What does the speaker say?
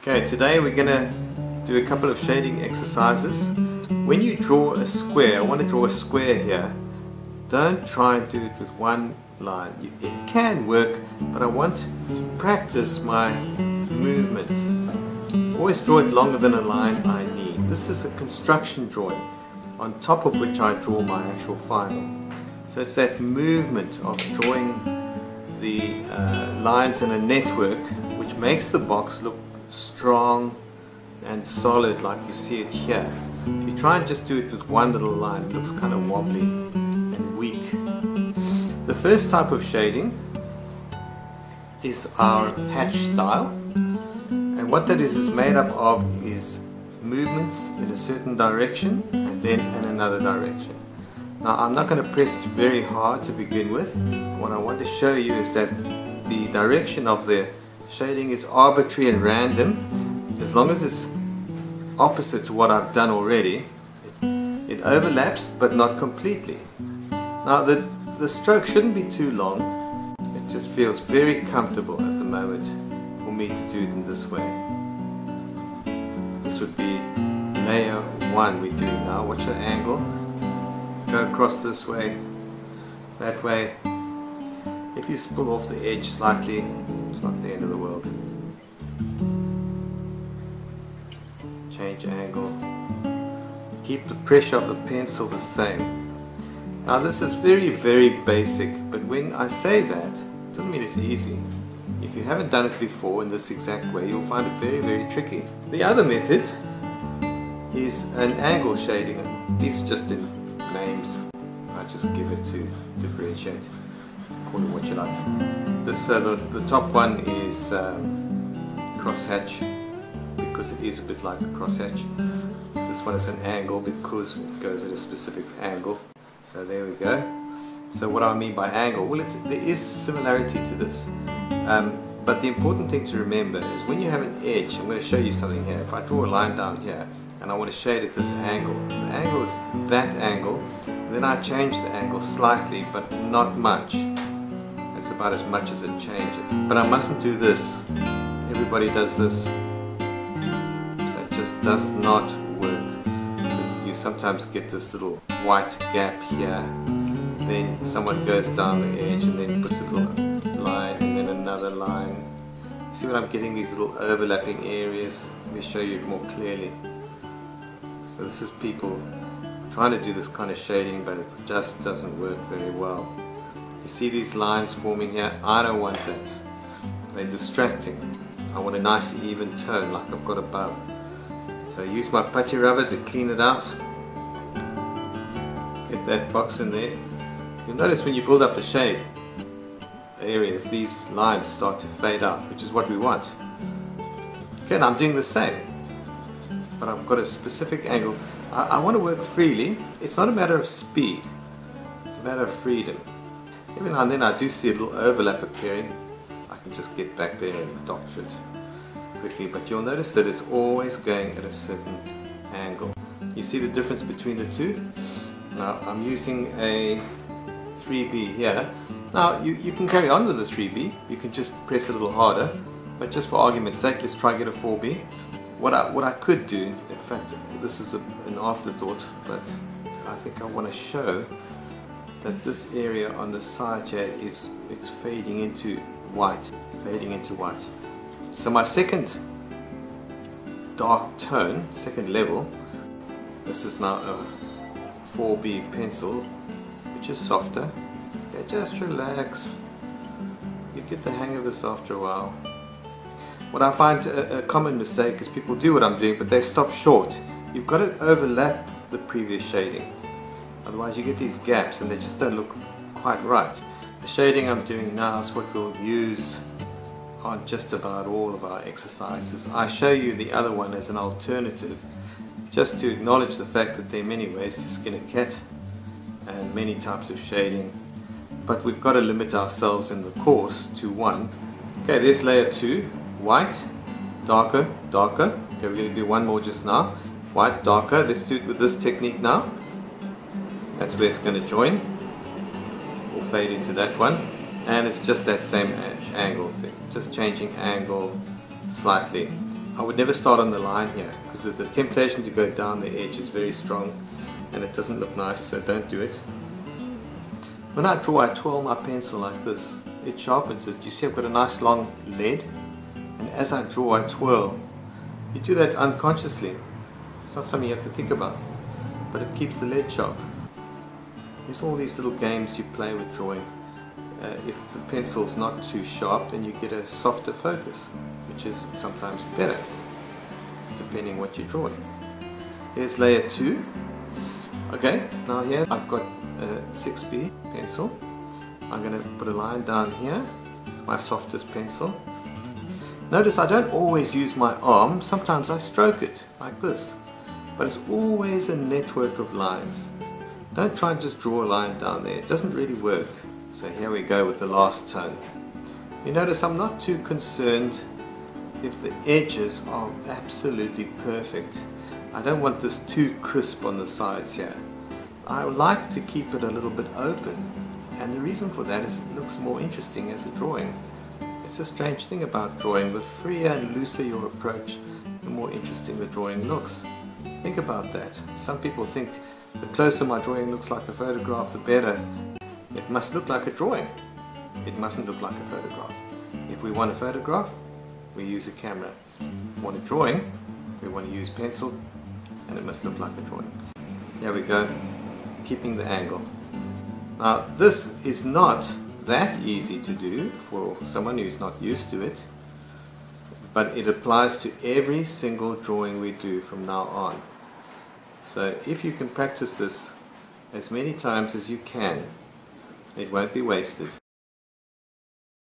Okay, today we're going to do a couple of shading exercises. When you draw a square, I want to draw a square here. Don't try and do it with one line. It can work, but I want to practice my movements. Always draw it longer than a line I need. This is a construction drawing, on top of which I draw my actual final. So it's that movement of drawing the lines in a network which makes the box look strong and solid like you see it here. If you try and just do it with one little line, it looks kind of wobbly and weak. The first type of shading is our hatch style, and what that is made up of is movements in a certain direction and then in another direction. Now I'm not going to press very hard to begin with. What I want to show you is that the direction of the shading is arbitrary and random. As long as it's opposite to what I've done already, it overlaps but not completely. Now the stroke shouldn't be too long. It just feels very comfortable at the moment for me to do it in this way. This would be layer 1 we're doing now. Watch the angle. Go across this way, that way. If you pull off the edge slightly, it's not the end of the world. Change angle. Keep the pressure of the pencil the same. Now this is very, very basic, but when I say that, it doesn't mean it's easy. If you haven't done it before in this exact way, you'll find it very, very tricky. The other method is an angle shading. These are just in names. I just give it to differentiate. Call it what you like. This the top one is crosshatch, because it is a bit like a crosshatch. This one is an angle because it goes at a specific angle. So there we go. So what do I mean by angle? Well, there is similarity to this, but the important thing to remember is when you have an edge. I'm going to show you something here. If I draw a line down here and I want to shade at this angle, the angle is that angle. Then I change the angle slightly, but not much. It's about as much as it changes. But I mustn't do this. Everybody does this. That just does not work. Because you sometimes get this little white gap here. Then someone goes down the edge and then puts a little line and then another line. See what I'm getting? These little overlapping areas. Let me show you more clearly. So this is people trying to do this kind of shading, but it just doesn't work very well. You see these lines forming here? I don't want that. They're distracting. I want a nice even tone like I've got above. So I use my putty rubber to clean it out. Get that box in there. You'll notice when you build up the shade areas, these lines start to fade out, which is what we want. Okay, now I'm doing the same, but I've got a specific angle. I want to work freely. It's not a matter of speed, it's a matter of freedom. Every now and then I do see a little overlap appearing. I can just get back there and doctor it quickly, but you'll notice that it's always going at a certain angle. You see the difference between the two? Now I'm using a 3B here. Now you can carry on with the 3B, you can just press a little harder, but just for argument's sake, let's try and get a 4B. What I could do, in fact, this is an afterthought, but I think I want to show that this area on the side here it's fading into white, So my second dark tone, second level, this is now a 4B pencil, which is softer. Okay, just relax. You get the hang of this after a while. What I find a common mistake is people do what I'm doing, but they stop short. You've got to overlap the previous shading. Otherwise you get these gaps and they just don't look quite right. The shading I'm doing now is what we'll use on just about all of our exercises. I show you the other one as an alternative, just to acknowledge the fact that there are many ways to skin a cat and many types of shading. But we've got to limit ourselves in the course to one. Okay, there's layer 2. White, darker, darker. Okay, we're going to do one more just now. White, darker. Let's do it with this technique now. That's where it's going to join. We'll fade into that one. And it's just that same angle thing. Just changing angle slightly. I would never start on the line here because the temptation to go down the edge is very strong and it doesn't look nice, so don't do it. When I draw, I twirl my pencil like this. It sharpens it. You see I've got a nice long lead, and as I draw I twirl. You do that unconsciously. It's not something you have to think about, but it keeps the lead sharp. There's all these little games you play with drawing. If the pencil's not too sharp, then you get a softer focus, which is sometimes better, depending what you're drawing. Here's layer 2. Okay, now here I've got a 6B pencil. I'm going to put a line down here, my softest pencil. Notice I don't always use my arm, sometimes I stroke it like this, but it's always a network of lines. Don't try and just draw a line down there, it doesn't really work. So here we go with the last tone. You notice I'm not too concerned if the edges are absolutely perfect. I don't want this too crisp on the sides here. I like to keep it a little bit open, and the reason for that is it looks more interesting as a drawing. It's a strange thing about drawing. The freer and looser your approach, the more interesting the drawing looks. Think about that. Some people think the closer my drawing looks like a photograph, the better. It must look like a drawing. It mustn't look like a photograph. If we want a photograph, we use a camera. If we want a drawing, we want to use pencil, and it must look like a drawing. There we go, keeping the angle. Now this is not that easy to do for someone who's not used to it, but it applies to every single drawing we do from now on. So if you can practice this as many times as you can, it won't be wasted.